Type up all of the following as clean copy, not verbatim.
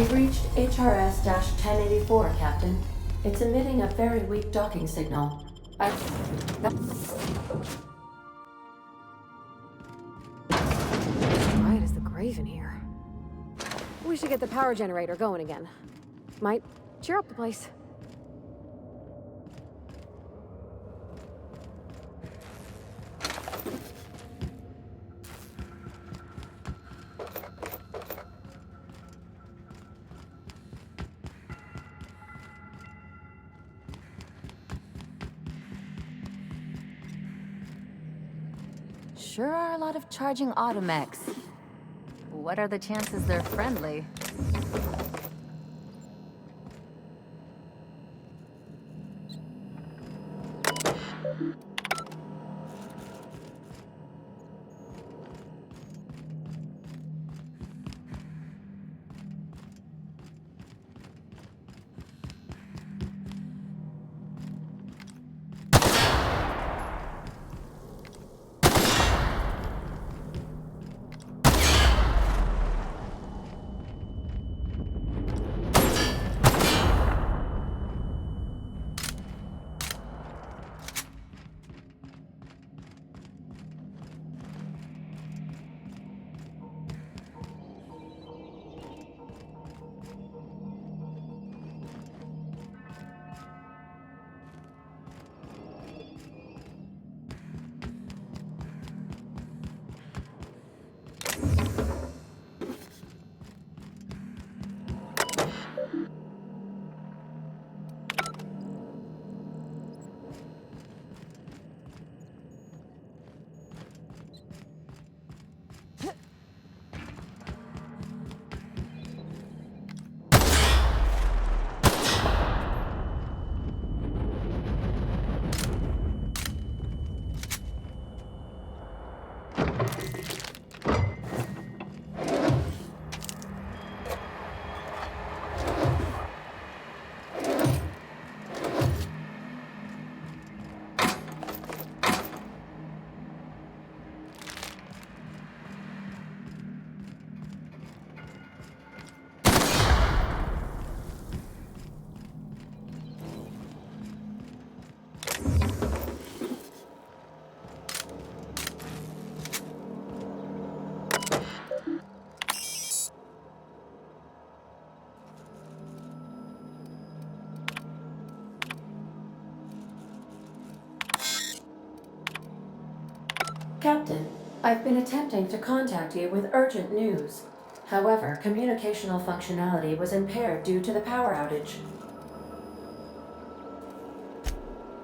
We've reached HRS-1084, Captain. It's emitting a very weak docking signal. Quiet as the grave in here. We should get the power generator going again. Might cheer up the place. Sure are a lot of charging automechs. What are the chances they're friendly? Captain, I've been attempting to contact you with urgent news. However, communicational functionality was impaired due to the power outage.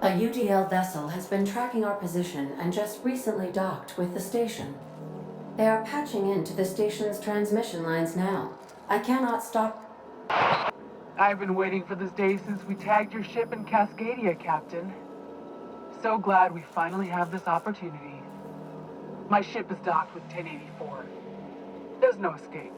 A UDL vessel has been tracking our position and just recently docked with the station. They are patching into the station's transmission lines now. I cannot stop. I've been waiting for this day since we tagged your ship in Cascadia, Captain. So glad we finally have this opportunity. My ship is docked with 1084. There's no escape.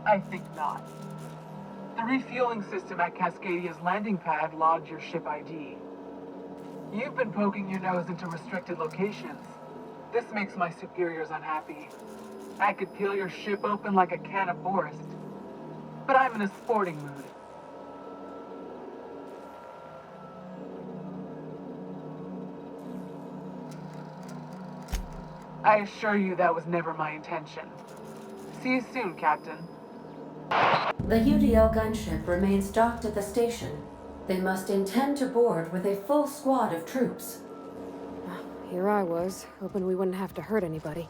I think not. The refueling system at Cascadia's landing pad logged your ship ID. You've been poking your nose into restricted locations. This makes my superiors unhappy. I could peel your ship open like a can of Forest. But I'm in a sporting mood. I assure you that was never my intention. See you soon, Captain. The UDL gunship remains docked at the station. They must intend to board with a full squad of troops. Here I was, hoping we wouldn't have to hurt anybody.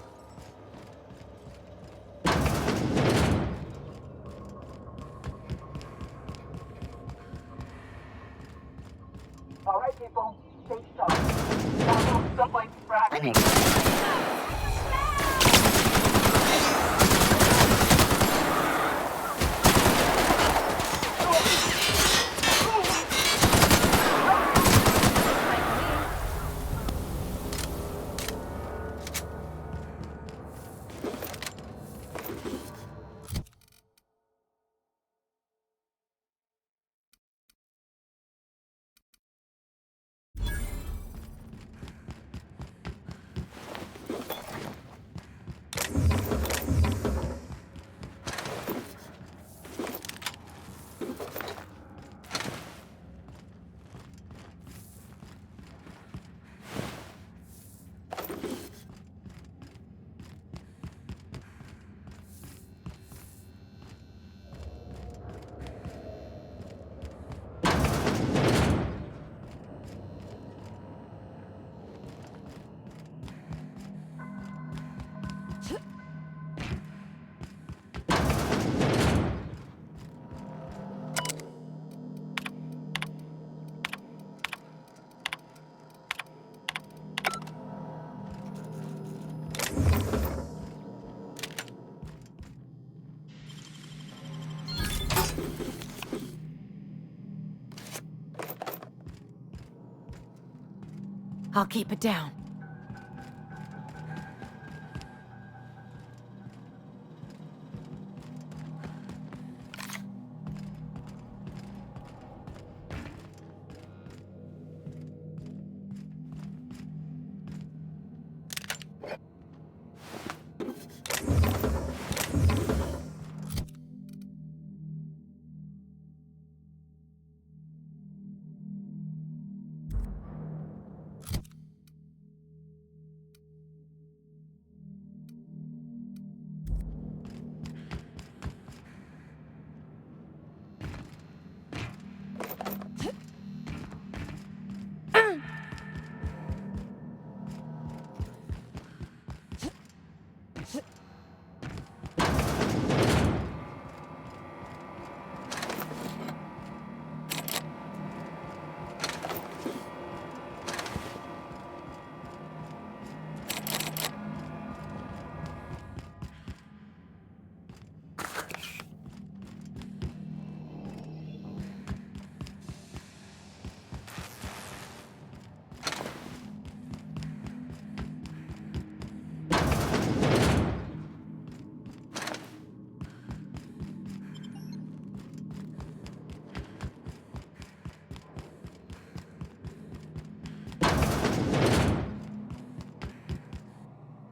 All right, people, stay sharp. Now, stuff like fracking. I'll keep it down.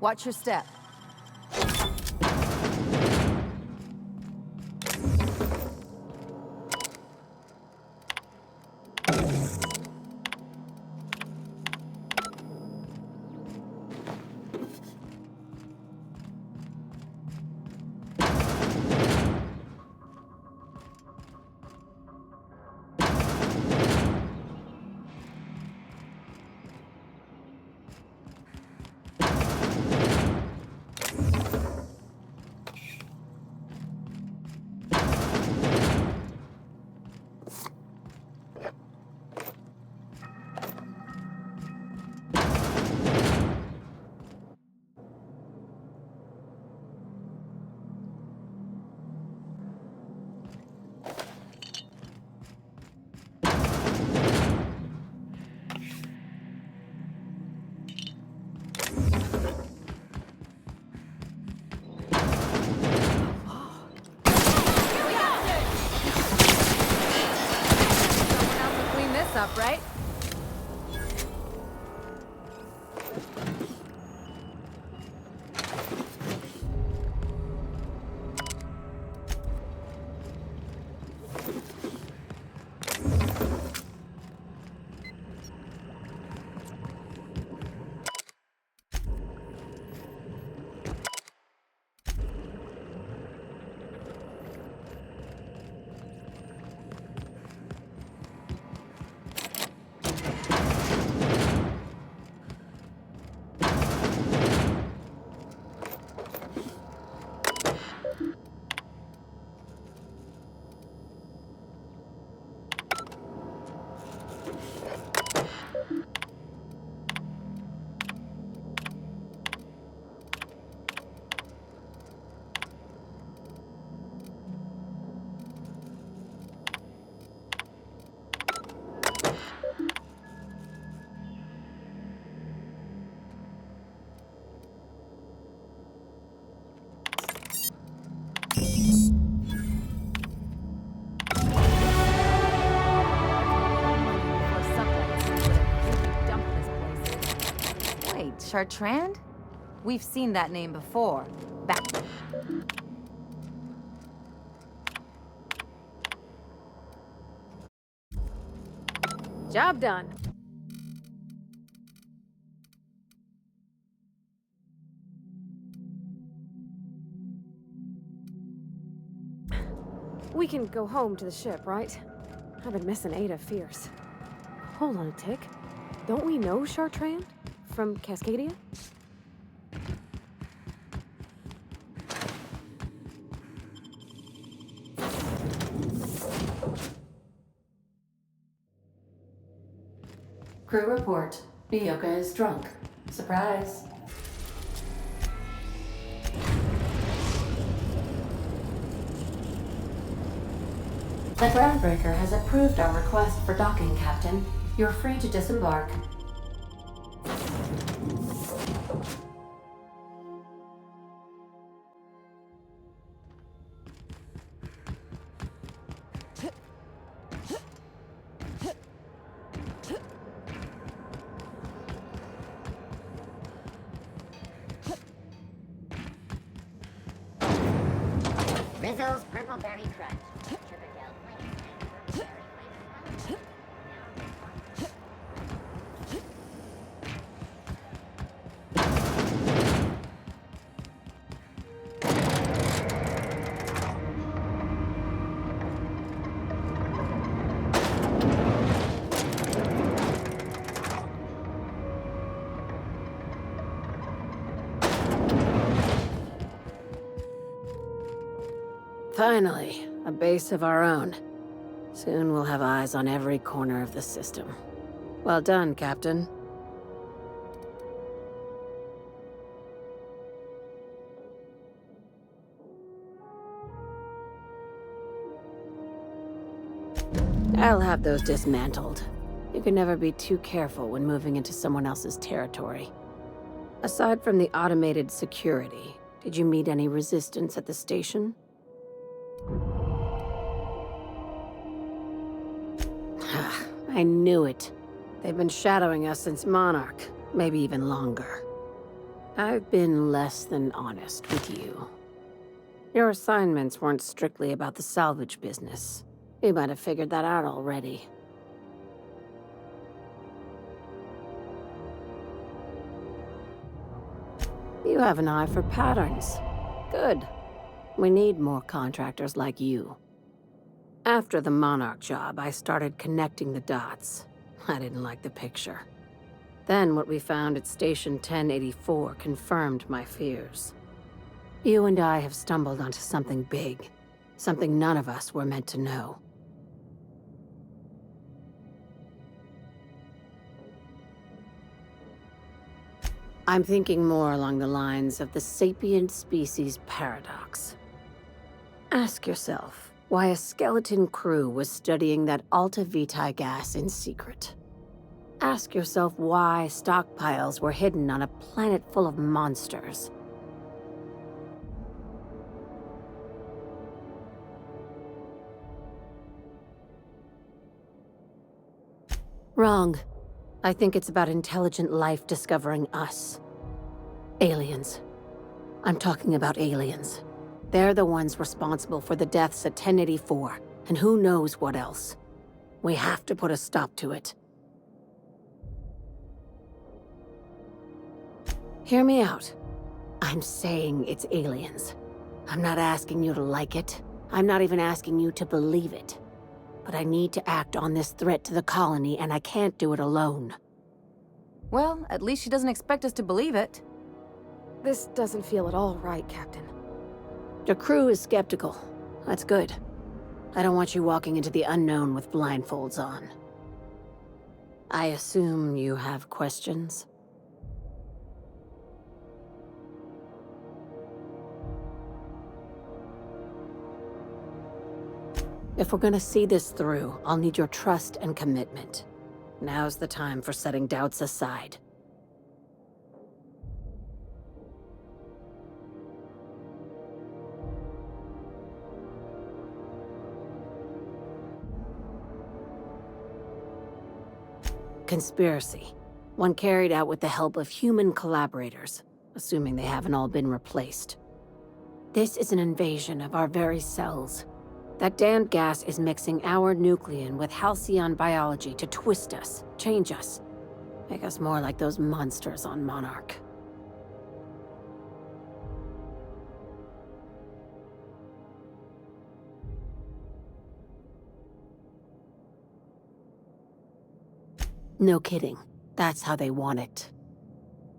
Watch your step. Up, right? Wait, Chartrand? We've seen that name before. Back. Job done. We can go home to the ship, right? I've been missing Ada fierce. Hold on a tick. Don't we know Chartrand? From Cascadia? Crew report. Byoka is drunk. Surprise. The Groundbreaker has approved our request for docking, Captain. You're free to disembark. Rizzo's Purple Berry Crunch. Sugar-gel flavor and berry flavor. Finally, a base of our own. Soon we'll have eyes on every corner of the system. Well done, Captain. I'll have those dismantled. You can never be too careful when moving into someone else's territory. Aside from the automated security, did you meet any resistance at the station? I knew it. They've been shadowing us since Monarch, maybe even longer. I've been less than honest with you. Your assignments weren't strictly about the salvage business. You might have figured that out already. You have an eye for patterns. Good. We need more contractors like you. After the Monarch job, I started connecting the dots. I didn't like the picture. Then what we found at Station 1084 confirmed my fears. You and I have stumbled onto something big. Something none of us were meant to know. I'm thinking more along the lines of the sapient species paradox. Ask yourself why a skeleton crew was studying that Alta Vitae gas in secret. Ask yourself why stockpiles were hidden on a planet full of monsters. Wrong. I think it's about intelligent life discovering us. Aliens. I'm talking about aliens. They're the ones responsible for the deaths at 1084, and who knows what else. We have to put a stop to it. Hear me out. I'm saying it's aliens. I'm not asking you to like it. I'm not even asking you to believe it. But I need to act on this threat to the colony, and I can't do it alone. Well, at least she doesn't expect us to believe it. This doesn't feel at all right, Captain. The crew is skeptical. That's good. I don't want you walking into the unknown with blindfolds on. I assume you have questions? If we're gonna see this through, I'll need your trust and commitment. Now's the time for setting doubts aside. Conspiracy. One carried out with the help of human collaborators, assuming they haven't all been replaced. This is an invasion of our very cells. That damned gas is mixing our nucleon with halcyon biology to twist us, change us, make us more like those monsters on Monarch. No kidding. That's how they want it.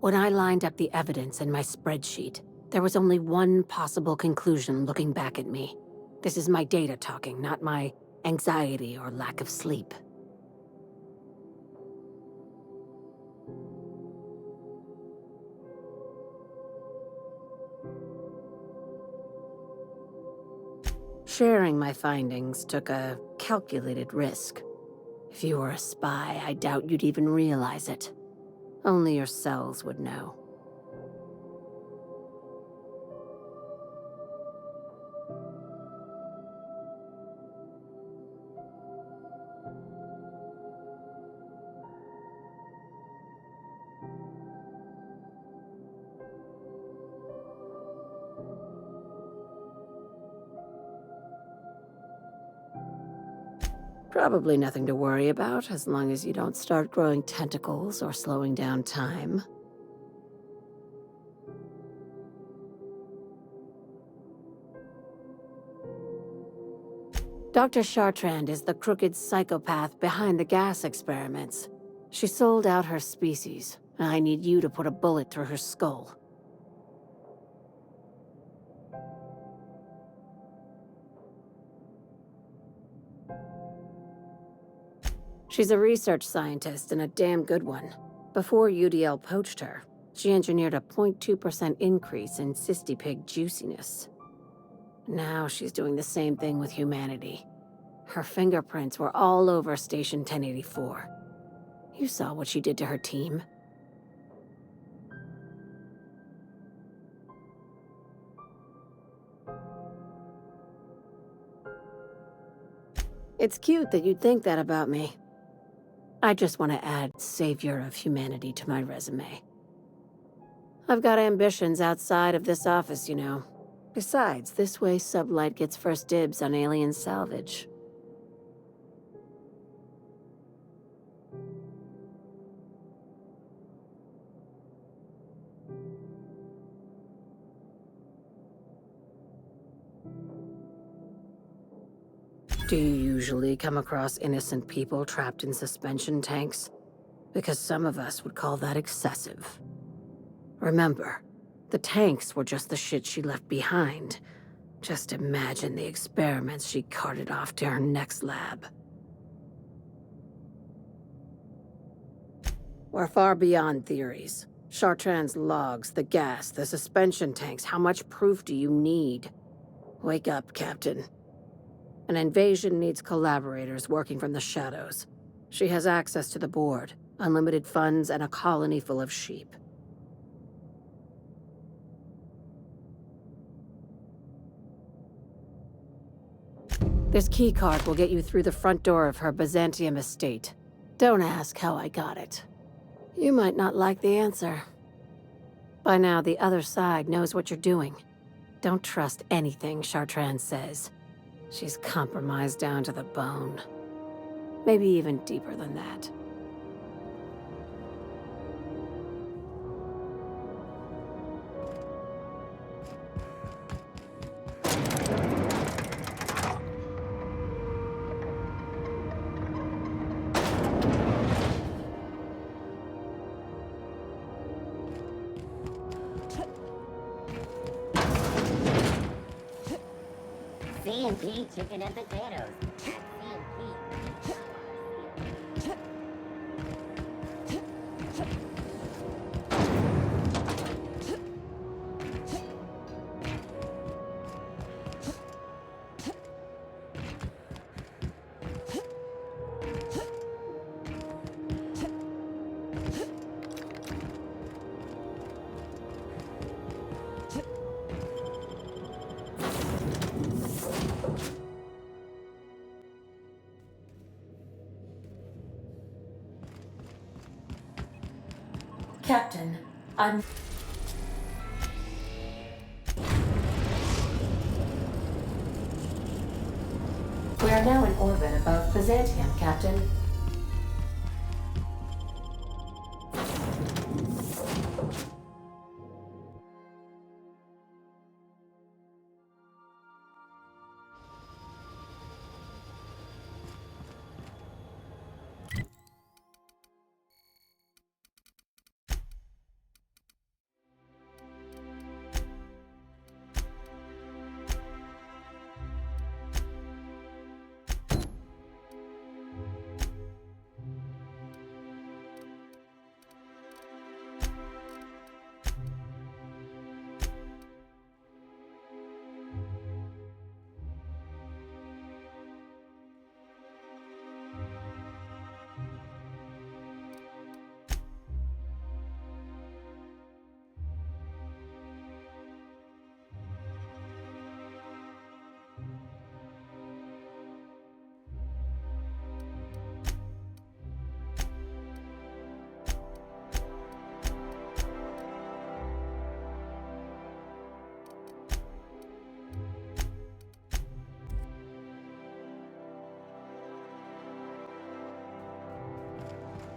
When I lined up the evidence in my spreadsheet, there was only one possible conclusion looking back at me. This is my data talking, not my anxiety or lack of sleep. Sharing my findings took a calculated risk. If you were a spy, I doubt you'd even realize it. Only your cells would know. Probably nothing to worry about, as long as you don't start growing tentacles or slowing down time. Dr. Chartrand is the crooked psychopath behind the gas experiments. She sold out her species, and I need you to put a bullet through her skull. She's a research scientist and a damn good one. Before UDL poached her, she engineered a 0.2% increase in cystipig juiciness. Now she's doing the same thing with humanity. Her fingerprints were all over Station 1084. You saw what she did to her team. It's cute that you'd think that about me. I just want to add Savior of Humanity to my resume. I've got ambitions outside of this office, you know. Besides, this way Sublight gets first dibs on alien salvage. Do you usually come across innocent people trapped in suspension tanks? Because some of us would call that excessive. Remember, the tanks were just the shit she left behind. Just imagine the experiments she carted off to her next lab. We're far beyond theories. Chartrand's logs, the gas, the suspension tanks, how much proof do you need? Wake up, Captain. An invasion needs collaborators working from the shadows. She has access to the board, unlimited funds, and a colony full of sheep. This keycard will get you through the front door of her Byzantium estate. Don't ask how I got it. You might not like the answer. By now, the other side knows what you're doing. Don't trust anything Chartrand says. She's compromised down to the bone. Maybe even deeper than that. C&P chicken and potatoes. C&P. Captain, I'm... We are now in orbit above Byzantium, Captain.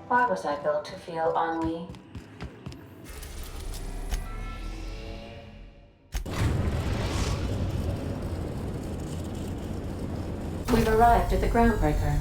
Why was I built to feel ennui? We've arrived at the groundbreaker.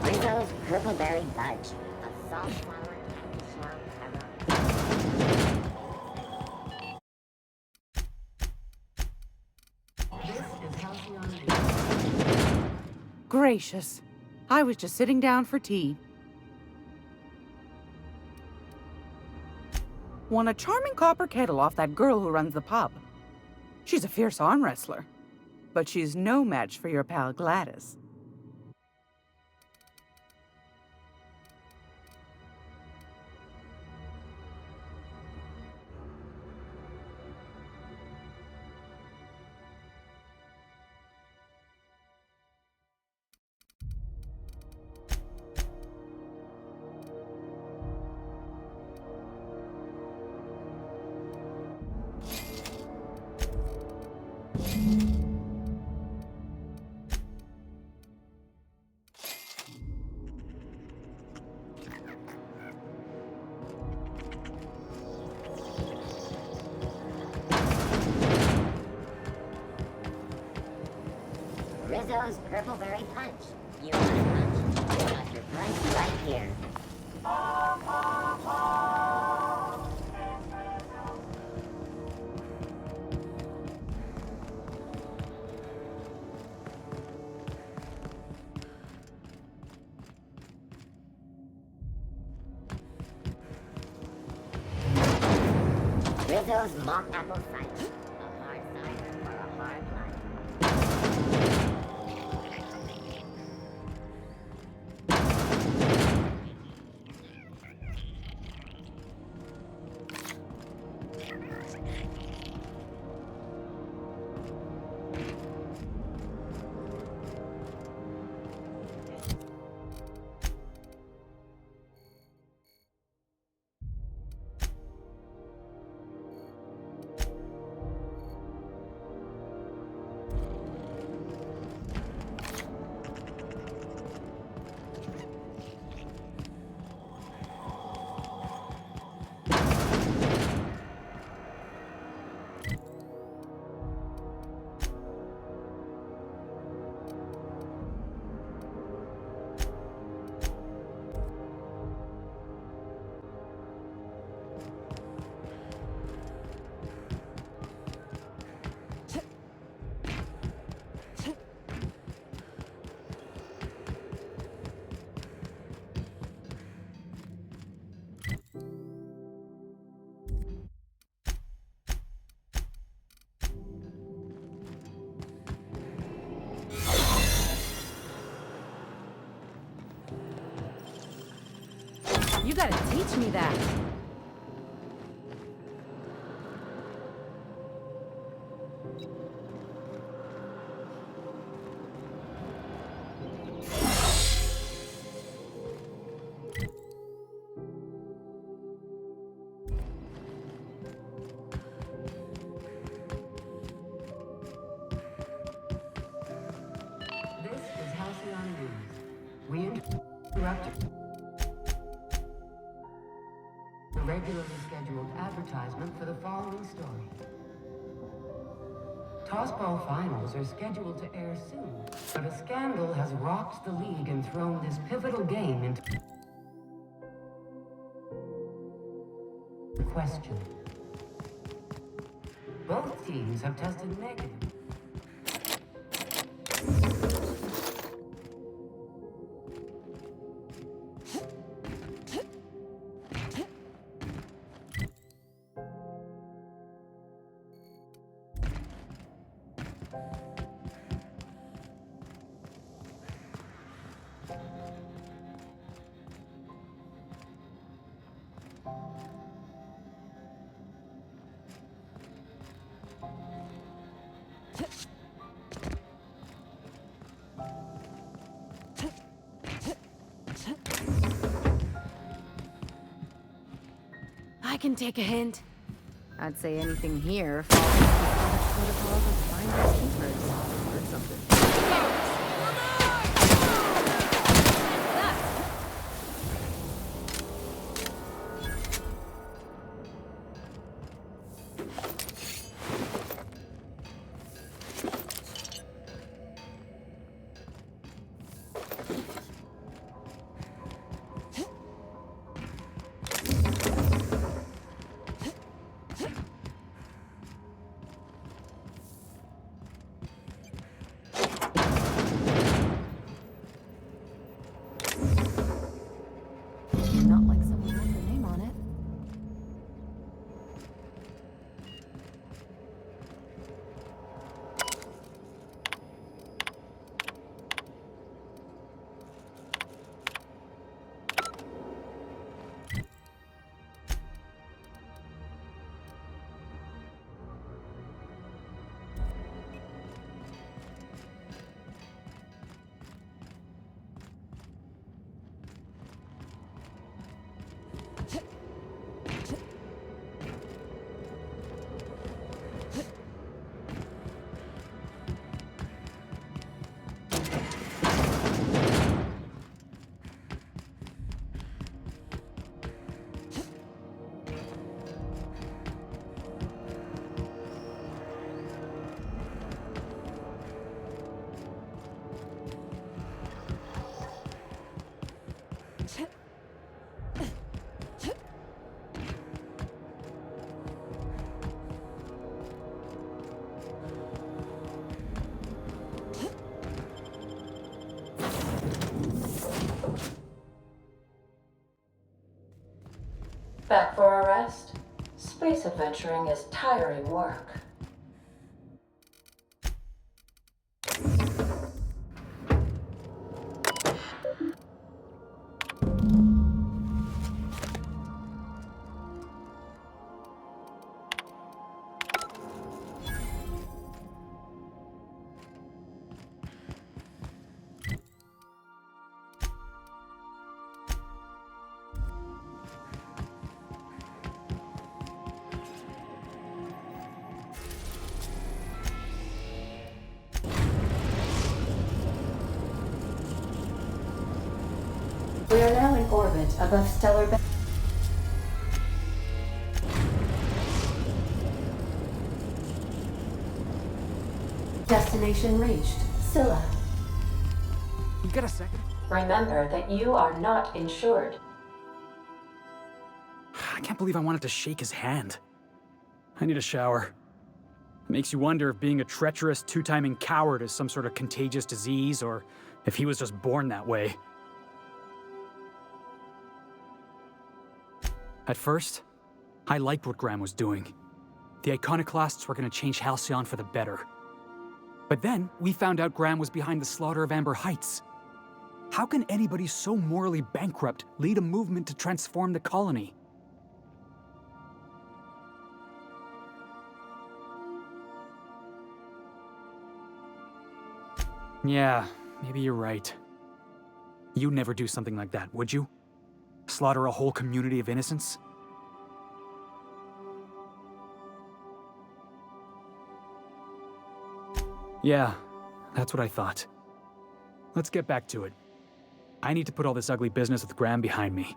Rizzo's Purpleberry Fudge. A soft flower, Gracious. I was just sitting down for tea. Won a charming copper kettle off that girl who runs the pub. She's a fierce arm wrestler, but she's no match for your pal Gladys. Rizzo's Purpleberry Punch. You want a punch? You got your punch right here. Rizzo's Mock Apple Cider. A hard cider for a hard life. You gotta teach me that. This is Halcyon News. We interrupted the regularly scheduled advertisement for the following story. Tossball finals are scheduled to air soon, but a scandal has rocked the league and thrown this pivotal game into question. Both teams have tested negative. I can take a hint. I'd say anything here falls into the protocols of finders keepers. Or something. Not like someone wrote their name on it. Back for a rest? Space adventuring is tiring work. We are now in orbit above stellar boundaries. Destination reached. Scylla. You got a second? Remember that you are not insured. I can't believe I wanted to shake his hand. I need a shower. It makes you wonder if being a treacherous, two-timing coward is some sort of contagious disease, or if he was just born that way. At first, I liked what Graham was doing. The Iconoclasts were gonna change Halcyon for the better. But then, we found out Graham was behind the slaughter of Amber Heights. How can anybody so morally bankrupt lead a movement to transform the colony? Yeah, maybe you're right. You'd never do something like that, would you? Slaughter a whole community of innocents? Yeah, that's what I thought. Let's get back to it. I need to put all this ugly business with Graham behind me.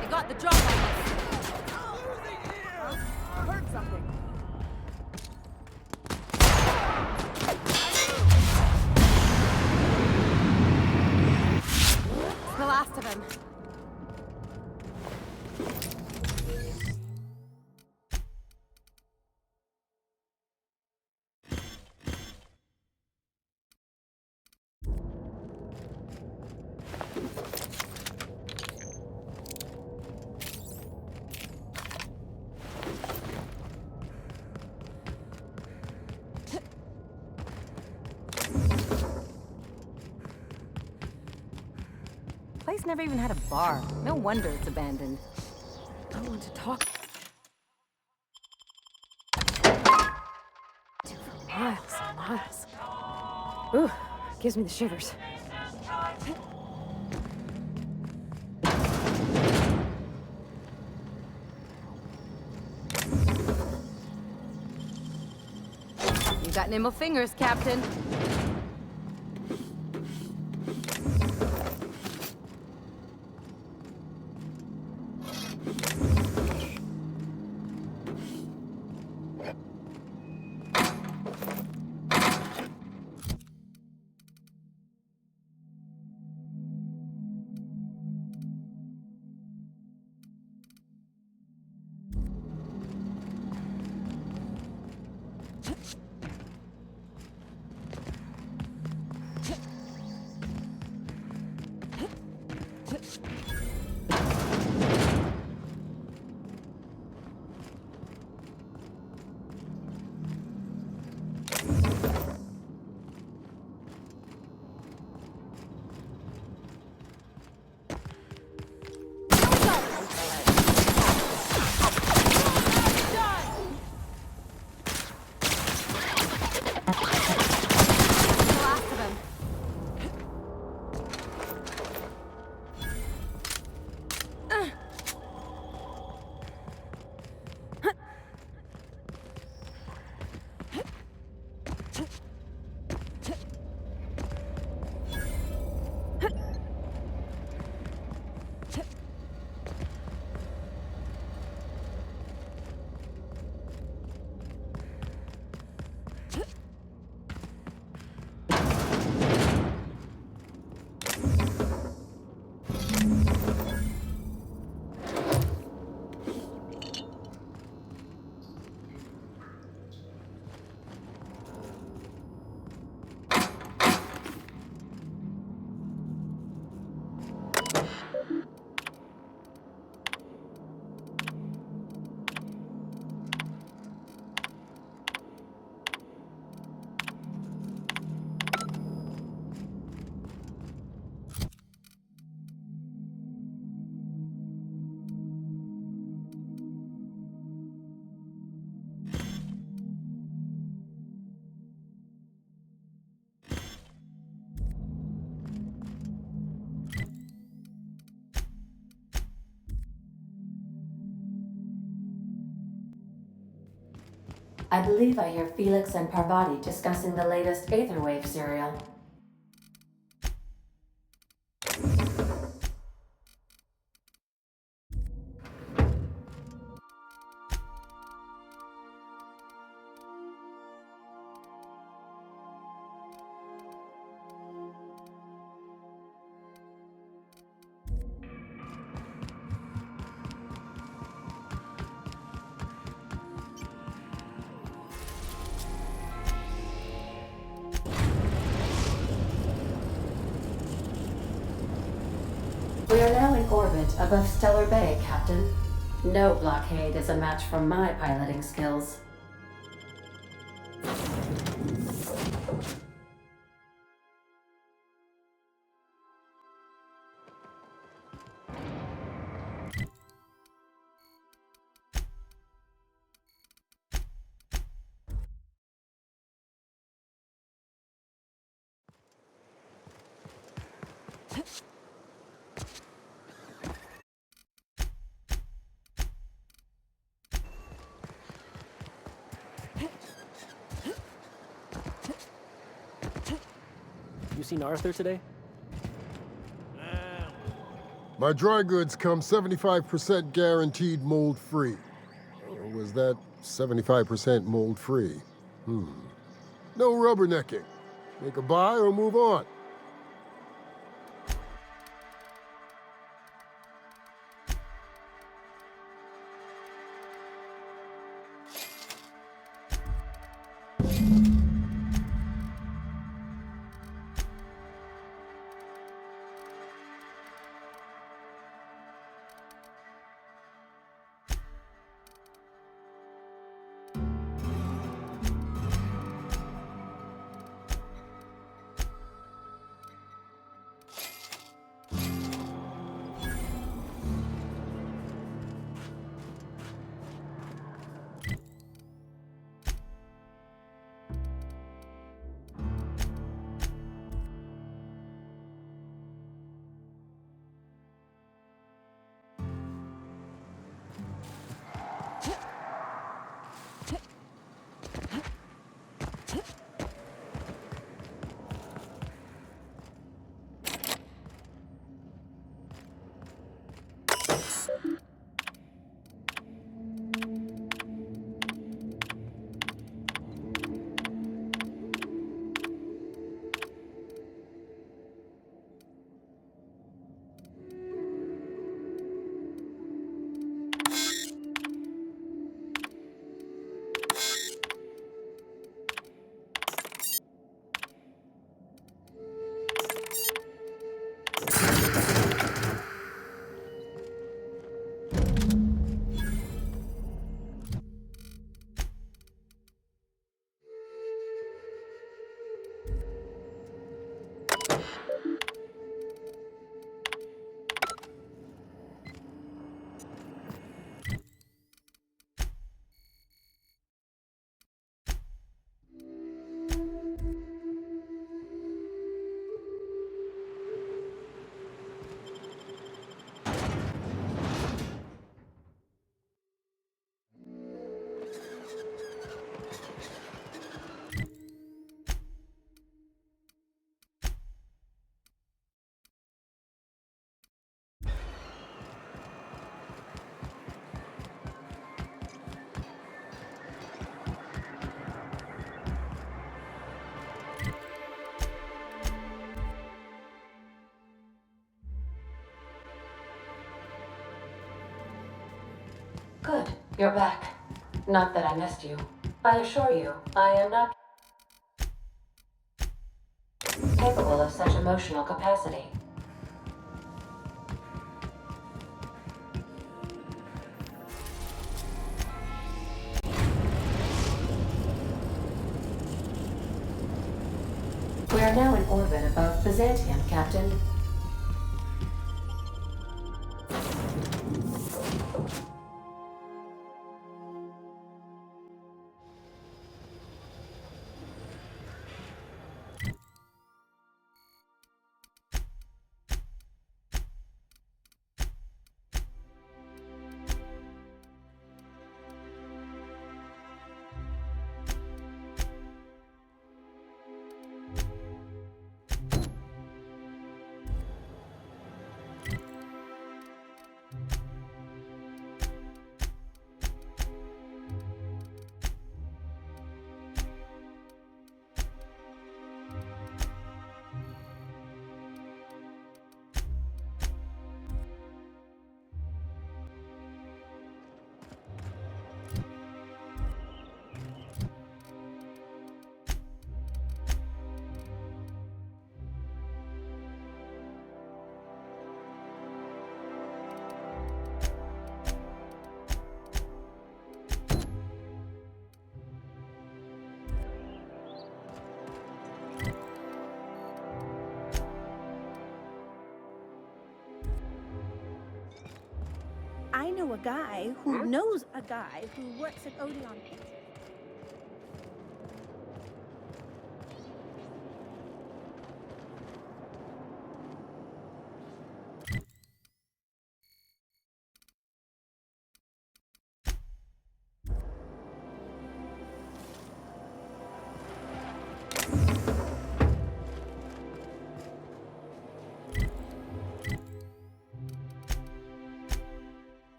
They got the drop on us. Heard something. It's the last of him. Place never even had a bar. No wonder it's abandoned. I want to talk to for miles and miles. Ooh, gives me the shivers. You got nimble fingers, Captain. I believe I hear Felix and Parvati discussing the latest Aetherwave serial. We are now in orbit above Stellar Bay, Captain. No blockade is a match for my piloting skills. You seen Arthur today? My dry goods come 75% guaranteed mold-free. Or was that 75% mold-free? No rubbernecking. Make a buy or move on. Good, you're back. Not that I missed you. I assure you, I am not capable of such emotional capacity. We are now in orbit above Byzantium, Captain. know a guy who knows a guy who works at Odeon Pizza.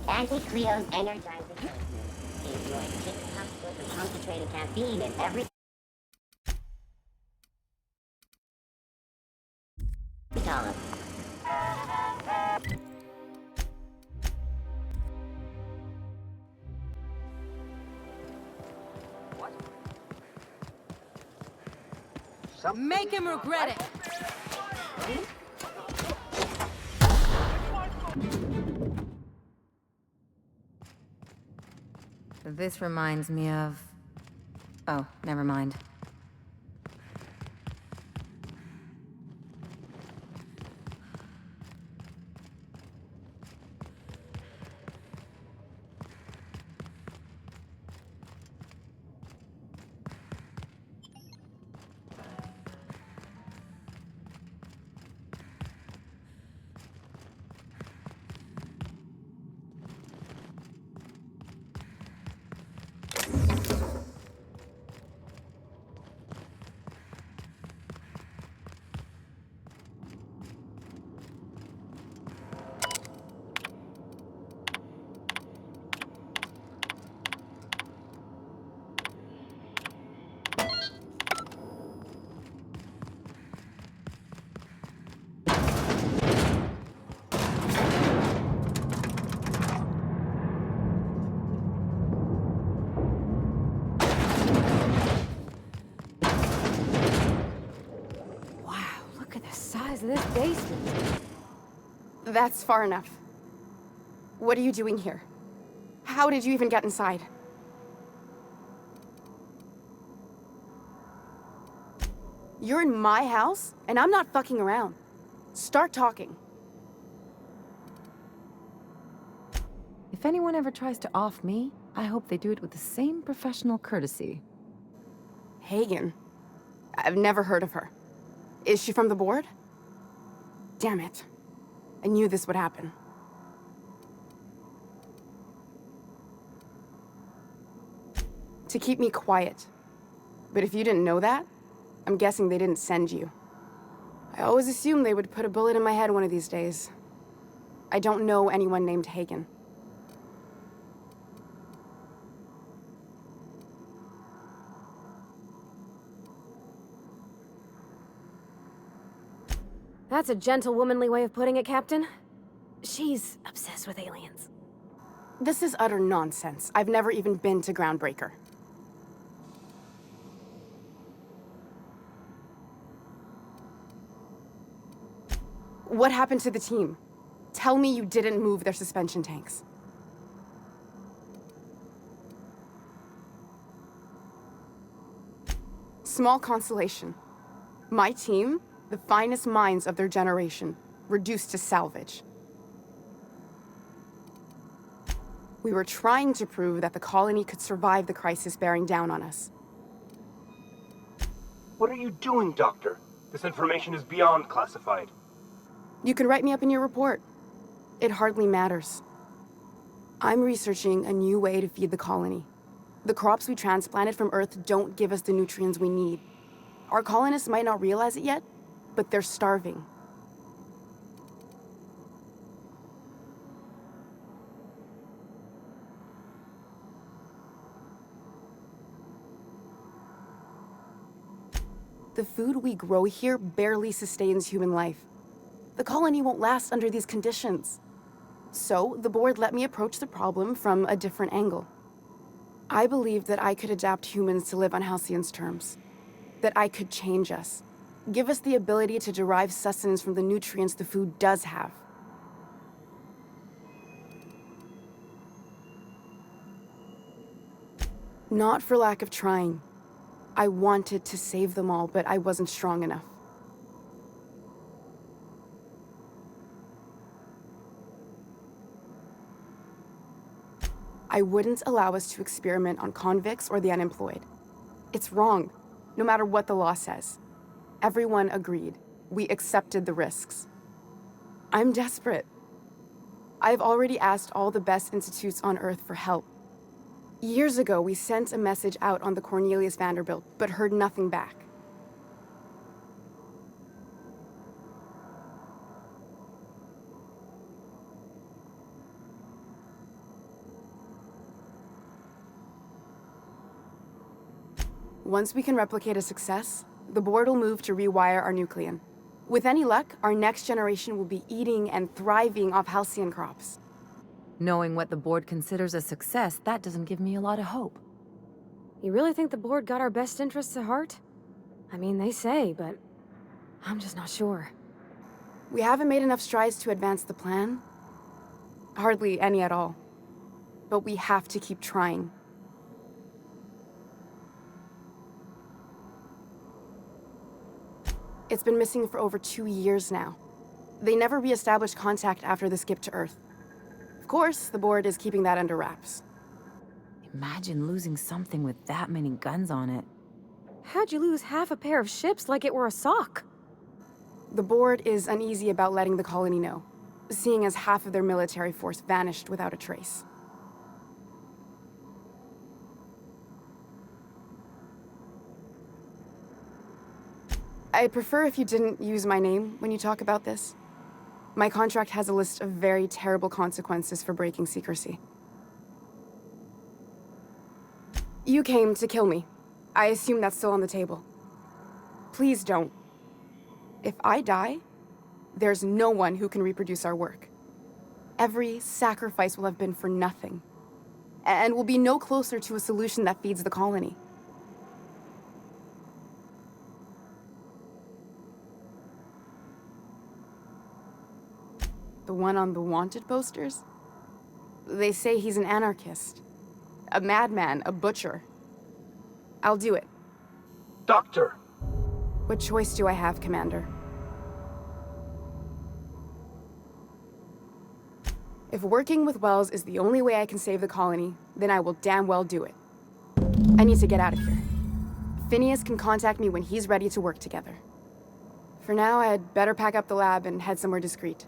Anti-Creo's energizing replacement. Enjoy 6 cups worth of concentrated caffeine in every dollar. Make him regret it! This reminds me of... Oh, never mind. This basement. That's far enough. What are you doing here? How did you even get inside? You're in my house, and I'm not fucking around. Start talking. If anyone ever tries to off me, I hope they do it with the same professional courtesy. Hagen. I've never heard of her. Is she from the board? Damn it. I knew this would happen. To keep me quiet. But if you didn't know that, I'm guessing they didn't send you. I always assumed they would put a bullet in my head one of these days. I don't know anyone named Hagen. That's a gentle, womanly way of putting it, Captain. She's obsessed with aliens. This is utter nonsense. I've never even been to Groundbreaker. What happened to the team? Tell me you didn't move their suspension tanks. Small consolation. My team, the finest minds of their generation, reduced to salvage. We were trying to prove that the colony could survive the crisis bearing down on us. What are you doing, Doctor? This information is beyond classified. You can write me up in your report. It hardly matters. I'm researching a new way to feed the colony. The crops we transplanted from Earth don't give us the nutrients we need. Our colonists might not realize it yet, but they're starving. The food we grow here barely sustains human life. The colony won't last under these conditions. So, the board let me approach the problem from a different angle. I believed that I could adapt humans to live on Halcyon's terms. That I could change us. Give us the ability to derive sustenance from the nutrients the food does have. Not for lack of trying. I wanted to save them all, but I wasn't strong enough. I wouldn't allow us to experiment on convicts or the unemployed. It's wrong, no matter what the law says. Everyone agreed. We accepted the risks. I'm desperate. I've already asked all the best institutes on Earth for help. Years ago, we sent a message out on the Cornelius Vanderbilt, but heard nothing back. Once we can replicate a success, the board will move to rewire our nucleon. With any luck, our next generation will be eating and thriving off halcyon crops. Knowing what the board considers a success, that doesn't give me a lot of hope. You really think the board got our best interests at heart? I mean, they say, but I'm just not sure. We haven't made enough strides to advance the plan. Hardly any at all. But we have to keep trying. It's been missing for over 2 years now. They never re-established contact after the skip to Earth. Of course, the board is keeping that under wraps. Imagine losing something with that many guns on it. How'd you lose half a pair of ships like it were a sock? The board is uneasy about letting the colony know, seeing as half of their military force vanished without a trace. I'd prefer if you didn't use my name when you talk about this. My contract has a list of very terrible consequences for breaking secrecy. You came to kill me. I assume that's still on the table. Please don't. If I die, there's no one who can reproduce our work. Every sacrifice will have been for nothing. And we'll be no closer to a solution that feeds the colony. The one on the wanted posters? They say he's an anarchist. A madman, a butcher. I'll do it. Doctor! What choice do I have, Commander? If working with Wells is the only way I can save the colony, then I will damn well do it. I need to get out of here. Phineas can contact me when he's ready to work together. For now, I'd better pack up the lab and head somewhere discreet.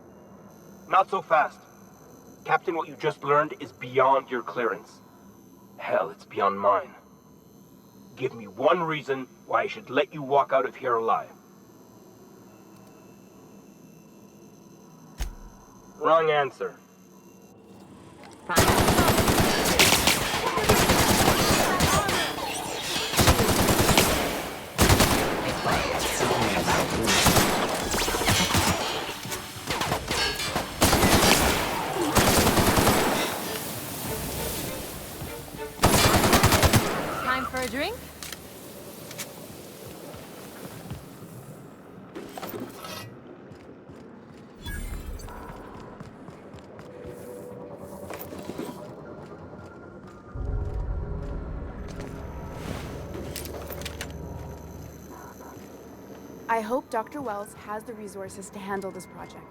Not so fast. Captain, what you just learned is beyond your clearance. Hell, it's beyond mine. Give me one reason why I should let you walk out of here alive. Wrong answer. Time for a drink? I hope Dr. Wells has the resources to handle this project.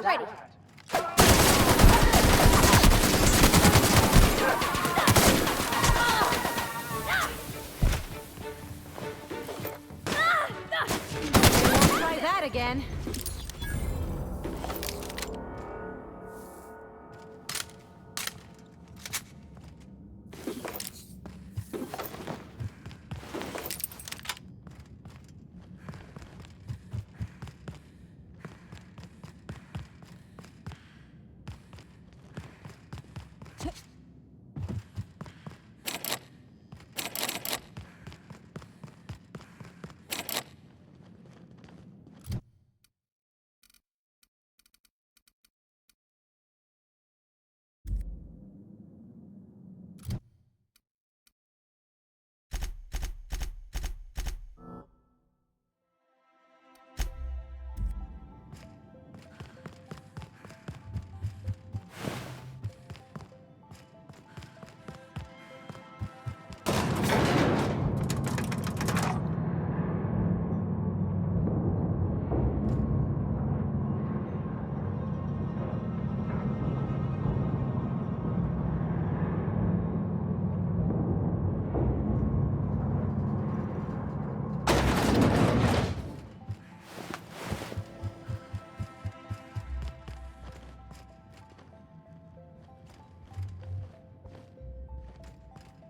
ready. Try that again.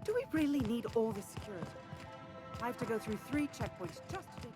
Do we really need all this security? I have to go through 3 checkpoints just to take...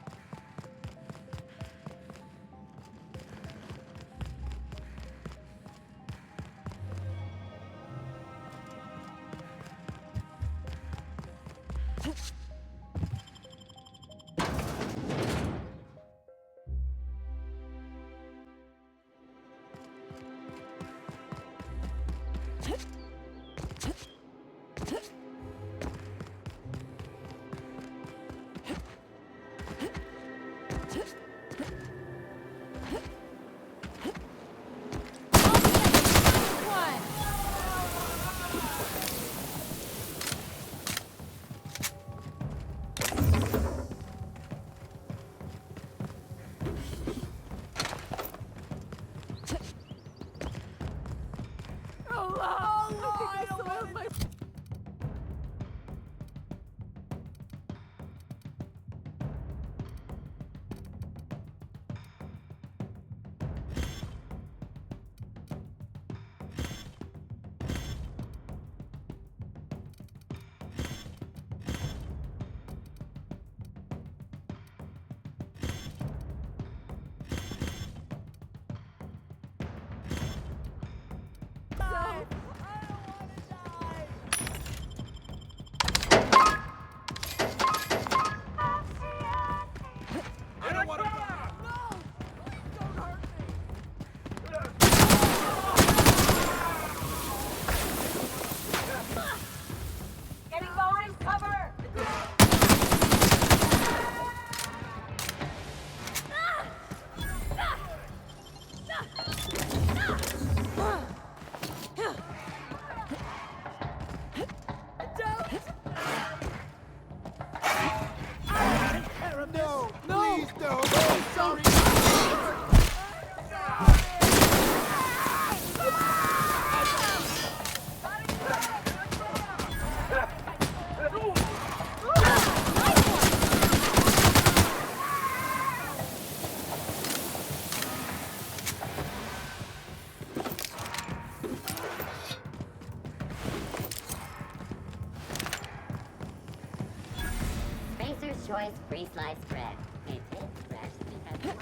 Spacer's Choice pre-sliced bread. It is fresh because...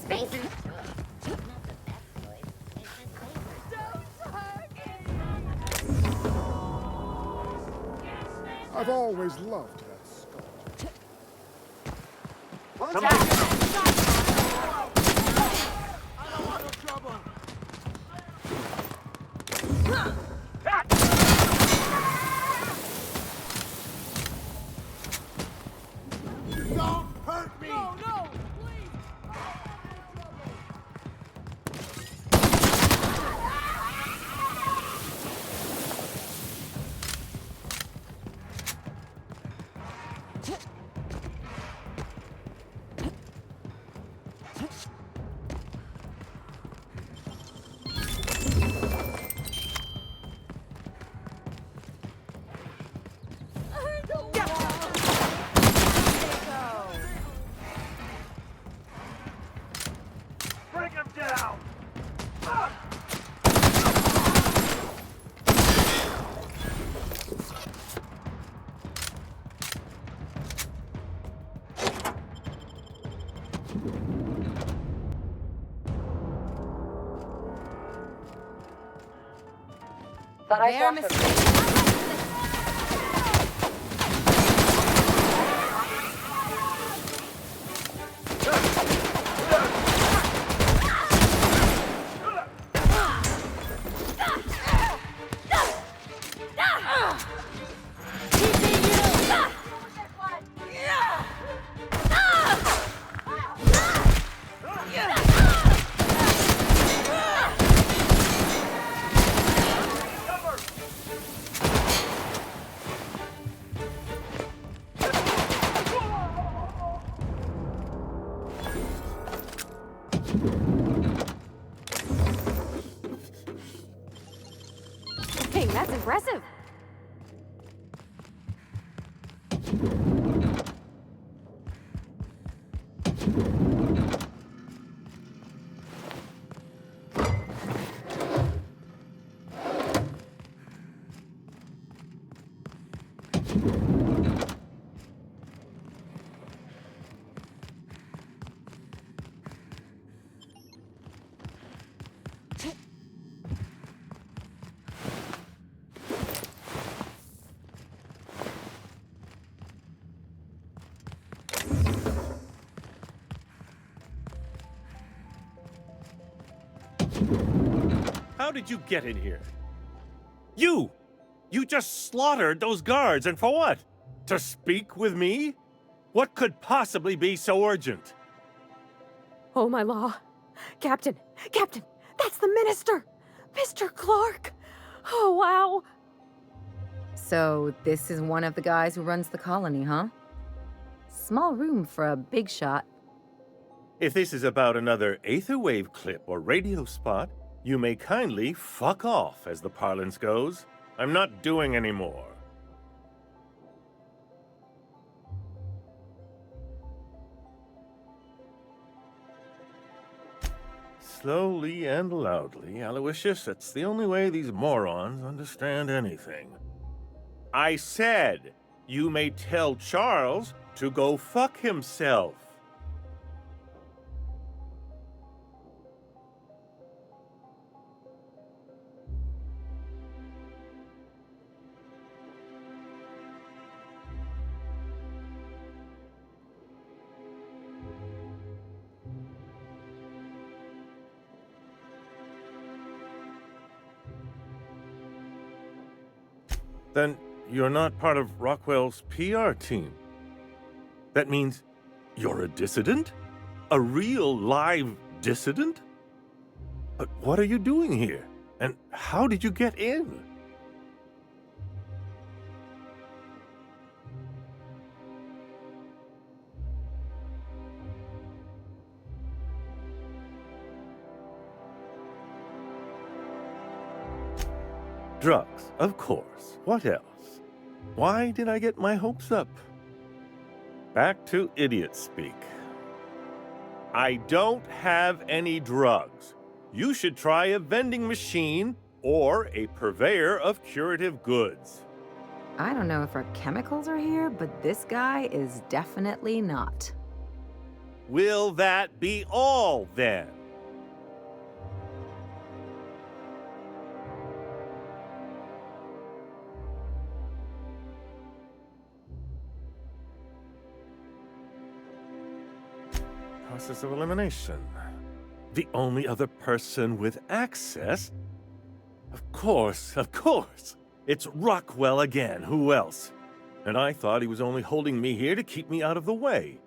Spacer's Choice. It's not the best choice. It's just Spacer's Choice. I've always loved that sculpture. Don't hurt me! No, no, please! but I thought Hey, that's impressive. How did you get in here? You! You just slaughtered those guards, and for what? To speak with me? What could possibly be so urgent? Oh, my law. Captain! Captain! That's the minister! Mr. Clark! Oh, wow! So, this is one of the guys who runs the colony, huh? Small room for a big shot. If this is about another Aetherwave clip or radio spot, you may kindly fuck off, as the parlance goes. I'm not doing any more. Slowly and loudly, Aloysius, that's the only way these morons understand anything. I said, you may tell Charles to go fuck himself. Then you're not part of Rockwell's PR team. That means you're a dissident? A real live dissident? But what are you doing here? And how did you get in? Drugs, of course. What else? Why did I get my hopes up? Back to idiot speak. I don't have any drugs. You should try a vending machine or a purveyor of curative goods. I don't know if our chemicals are here, but this guy is definitely not. Will that be all, then? Process of elimination. The only other person with access? Of course. It's Rockwell again. Who else? And I thought he was only holding me here to keep me out of the way.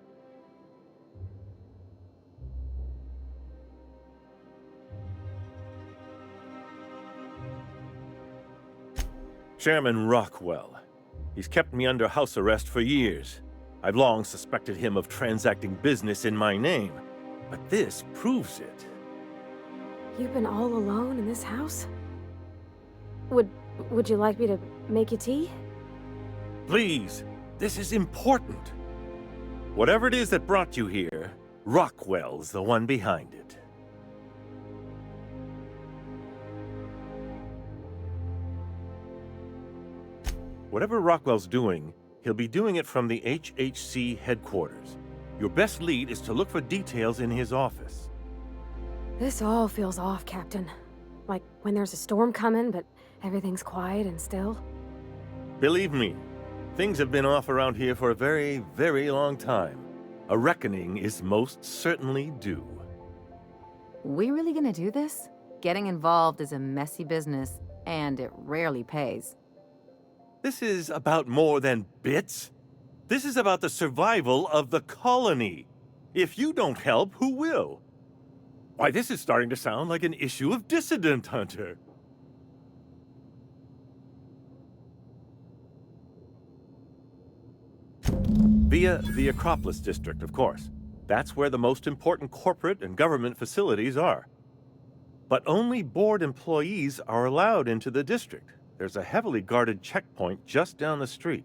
Chairman Rockwell. He's kept me under house arrest for years. I've long suspected him of transacting business in my name, but this proves it. You've been all alone in this house? Would you like me to make you tea? Please, this is important. Whatever it is that brought you here, Rockwell's the one behind it. Whatever Rockwell's doing, he'll be doing it from the HHC headquarters. Your best lead is to look for details in his office. This all feels off, Captain. Like when there's a storm coming, but Everything's quiet and still? Believe me, things have been off around here for a very, very long time. A reckoning is most certainly due. We really gonna do this? Getting involved is a messy business, and it rarely pays. This is about more than bits. This is about the survival of the colony. If you don't help, who will? Why, this is starting to sound like an issue of Dissident Hunter. Via the Acropolis District, of course. That's where the most important corporate and government facilities are. But only board employees are allowed into the district. There's a heavily guarded checkpoint just down the street.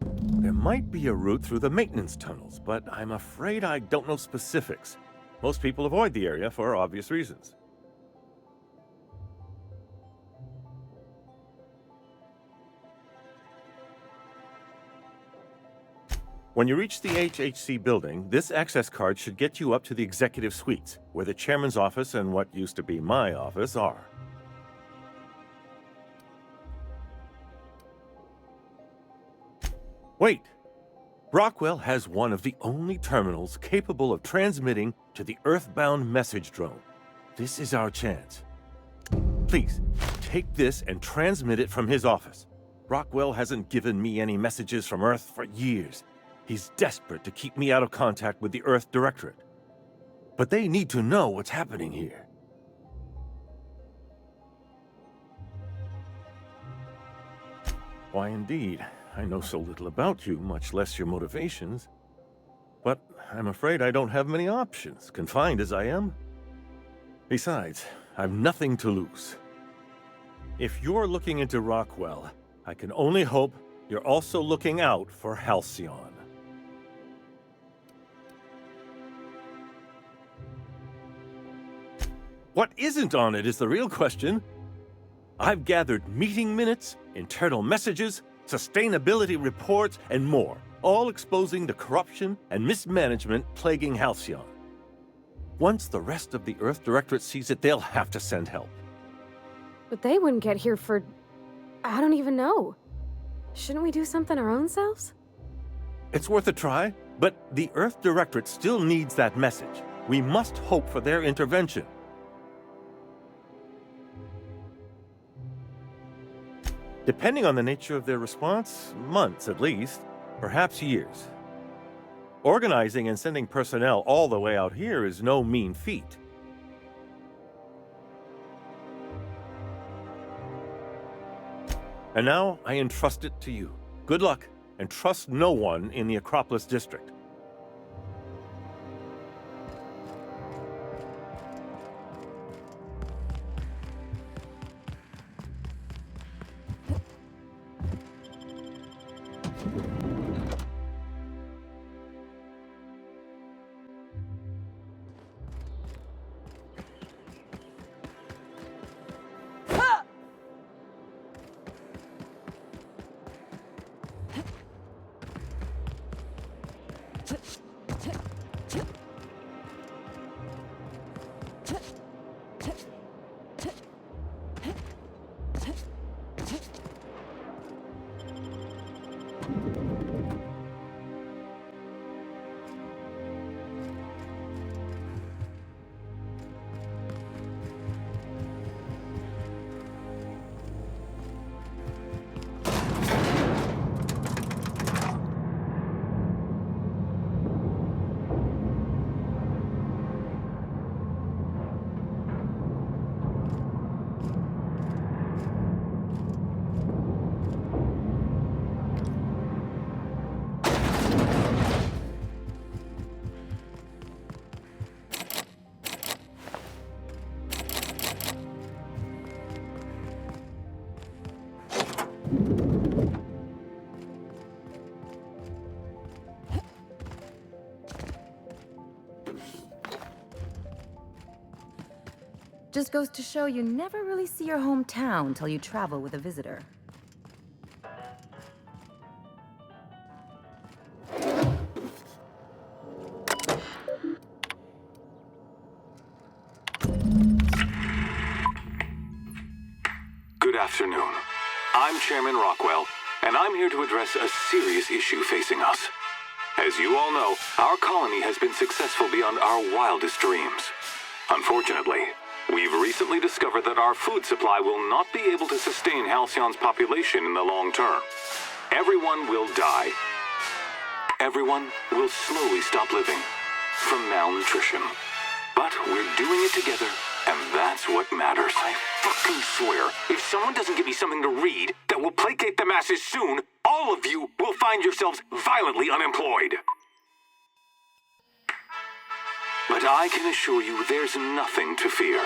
There might be a route through the maintenance tunnels, but I'm afraid I don't know specifics. Most people avoid the area for obvious reasons. When you reach the HHC building, this access card should get you up to the executive suites, where the chairman's office and what used to be my office are. Wait! Brockwell has one of the only terminals capable of transmitting to the Earthbound message drone. This is our chance. Please, take this and transmit it from his office. Brockwell hasn't given me any messages from Earth for years. He's desperate to keep me out of contact with the Earth Directorate. But they need to know what's happening here. Why, indeed. I know so little about you, much less your motivations. But I'm afraid I don't have many options, confined as I am. Besides, I've nothing to lose. If you're looking into Rockwell, I can only hope you're also looking out for Halcyon. What isn't on it is the real question. I've gathered meeting minutes, internal messages, sustainability reports, and more, all exposing the corruption and mismanagement plaguing Halcyon. Once the rest of the Earth Directorate sees it, they'll have to send help. But they wouldn't get here for... I don't even know. Shouldn't we do something our own selves? It's worth a try, but the Earth Directorate still needs that message. We must hope for their intervention. Depending on the nature of their response, months at least, perhaps years. Organizing and sending personnel all the way out here is no mean feat. And now I entrust it to you. Good luck, and trust no one in the Acropolis District. Just goes to show you never really see your hometown till you travel with a visitor. Good afternoon. I'm Chairman Rockwell, and I'm here to address a serious issue facing us. As you all know, our colony has been successful beyond our wildest dreams. Unfortunately, we've recently discovered that our food supply will not be able to sustain Halcyon's population in the long term. Everyone will die. Everyone will slowly stop living from malnutrition. But we're doing it together, and that's what matters. I fucking swear, if someone doesn't give me something to read that will placate the masses soon, all of you will find yourselves violently unemployed. But I can assure you there's nothing to fear.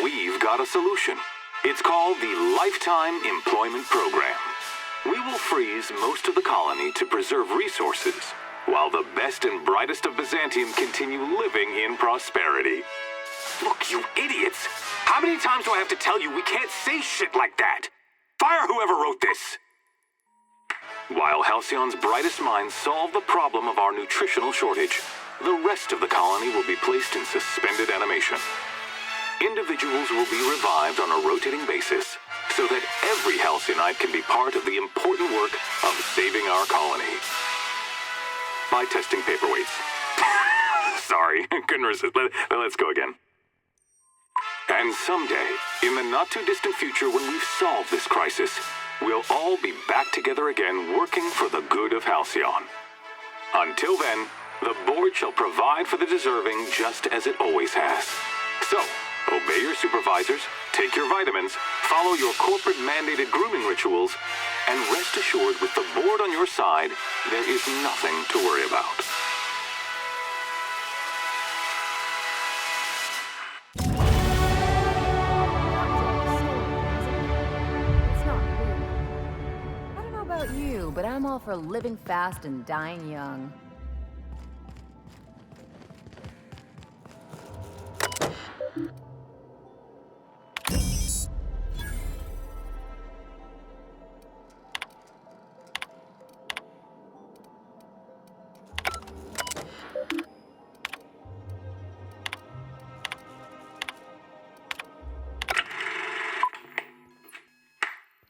We've got a solution. It's called the Lifetime Employment Program. We will freeze most of the colony to preserve resources, while the best and brightest of Byzantium continue living in prosperity. Look, you idiots! How many times do I have to tell you we can't say shit like that? Fire whoever wrote this! While Halcyon's brightest minds solve the problem of our nutritional shortage, the rest of the colony will be placed in suspended animation. Individuals will be revived on a rotating basis, so that every Halcyonite can be part of the important work of saving our colony. By testing paperweights. Sorry, couldn't resist. Let's go again. And someday, in the not-too-distant future when we've solved this crisis, we'll all be back together again working for the good of Halcyon. Until then, the board shall provide for the deserving just as it always has. So, obey your supervisors, take your vitamins, follow your corporate-mandated grooming rituals, and rest assured with the board on your side, there is nothing to worry about. I don't know about you, but I'm all for living fast and dying young.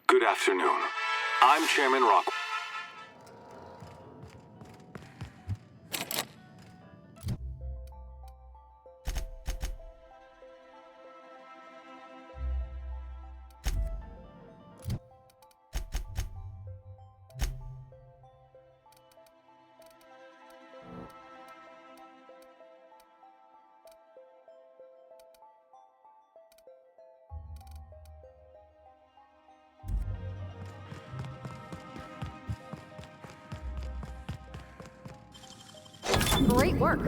Good afternoon. I'm Chairman Rockwell. Great work.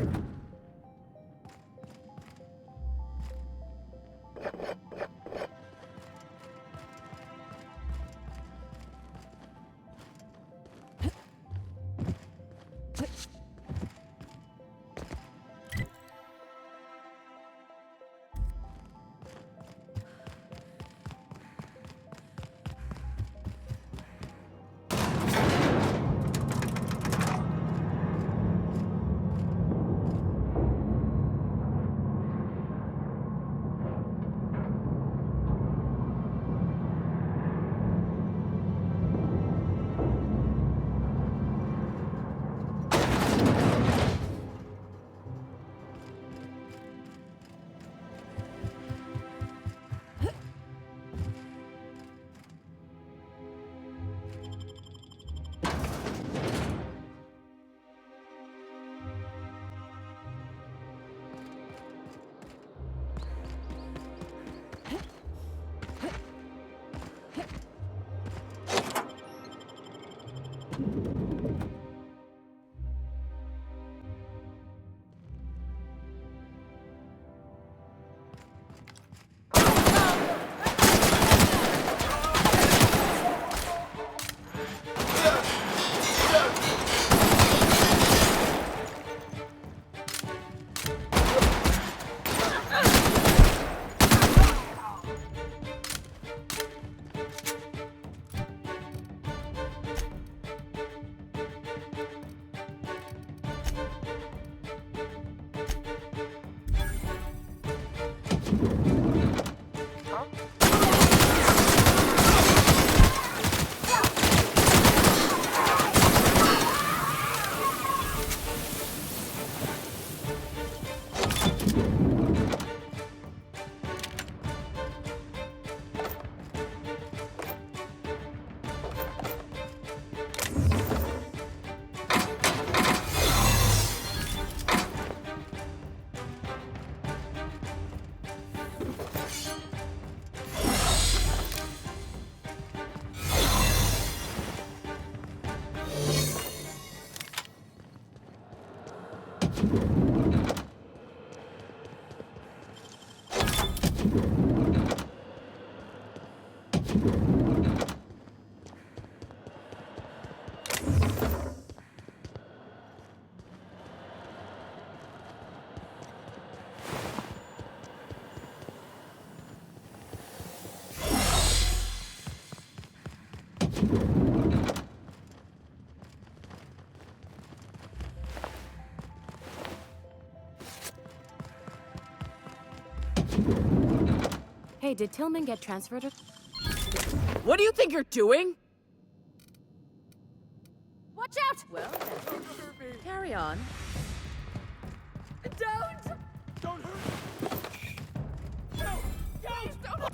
Hey, did Tillman get transferred? What do you think you're doing? Watch out! Well, carry on. Don't! Don't hurt me! No! Don't!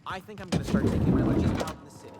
I think I'm gonna start taking my lunches out in the city.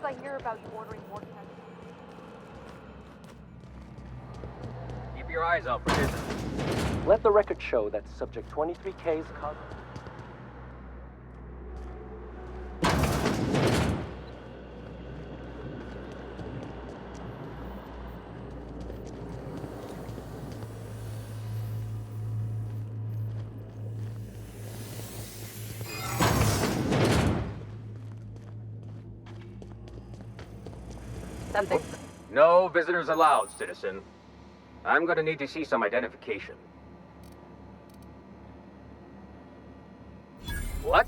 I hear about you ordering more tests. Keep your eyes out for business. Let the record show that Subject 23K's cause. Something. No visitors allowed, citizen. I'm gonna need to see some identification. What?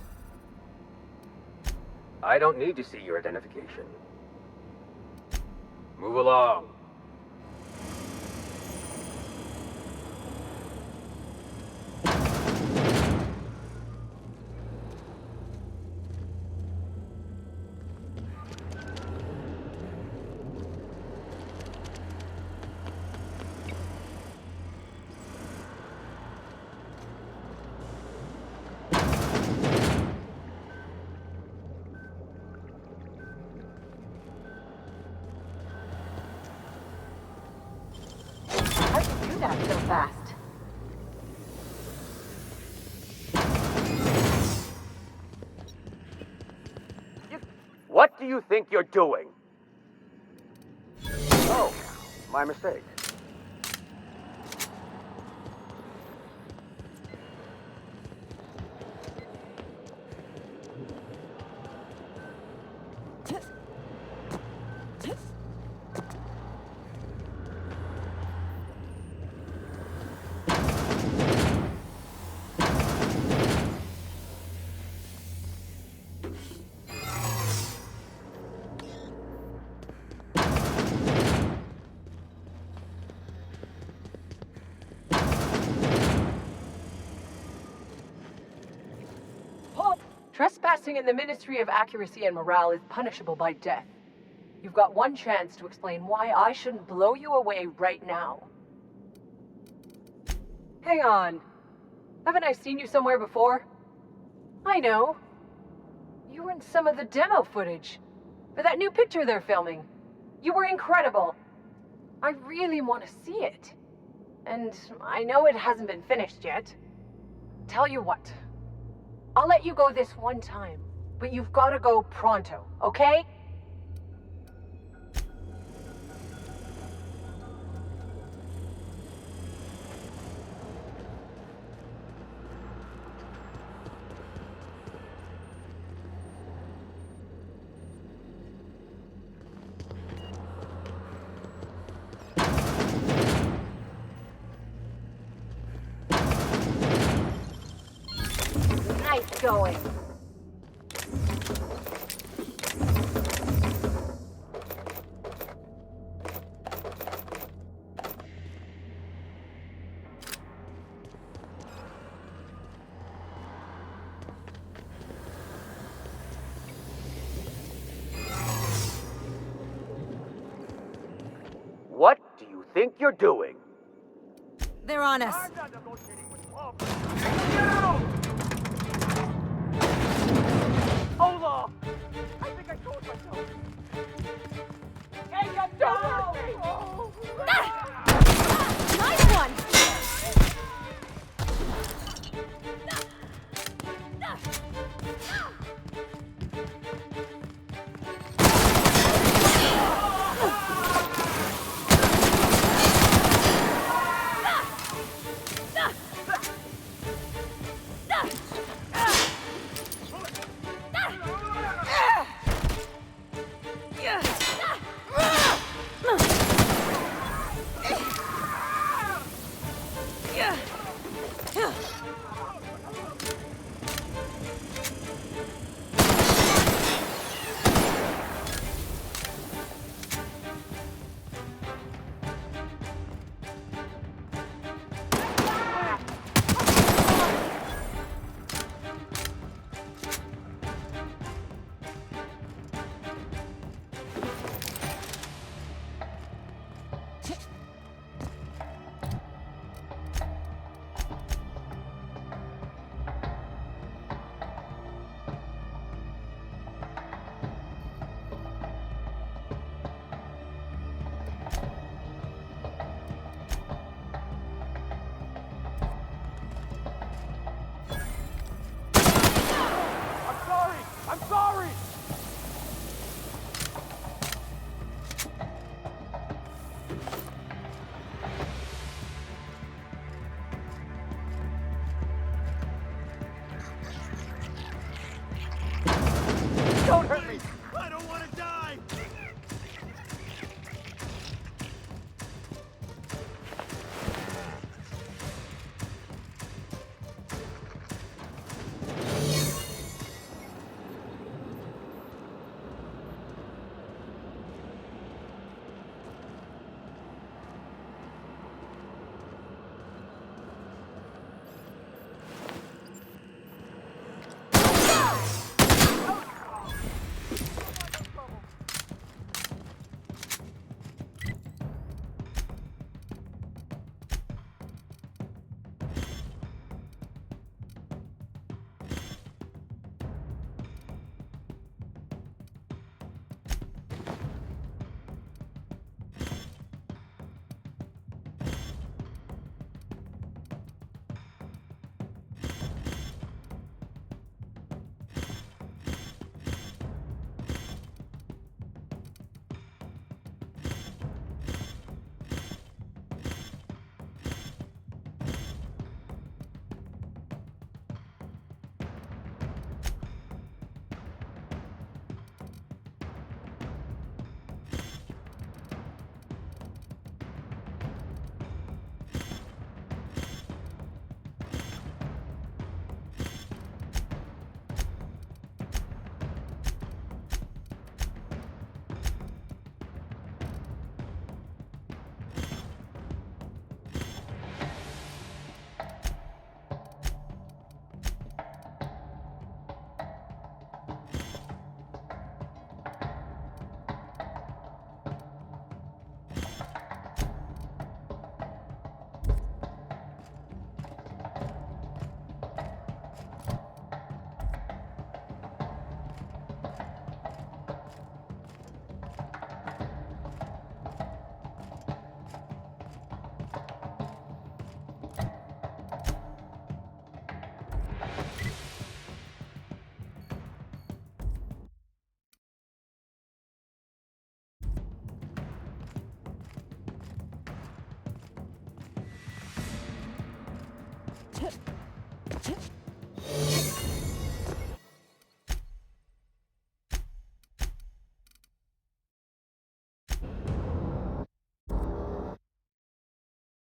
I don't need to see your identification. Move along. How'd you do that so fast? What do you think you're doing? Oh, my mistake. Trespassing in the Ministry of Accuracy and Morale is punishable by death. You've got one chance to explain why I shouldn't blow you away right now. Hang on. Haven't I seen you somewhere before? I know. You were in some of the demo footage for that new picture they're filming. You were incredible. I really want to see it. And I know it hasn't been finished yet. Tell you what. I'll let you go this one time, but you've got to go pronto, okay? Nice going. What do you think you're doing? They're on us. Hold on! I think I told myself. Hey, you don't hurt me! Nice one!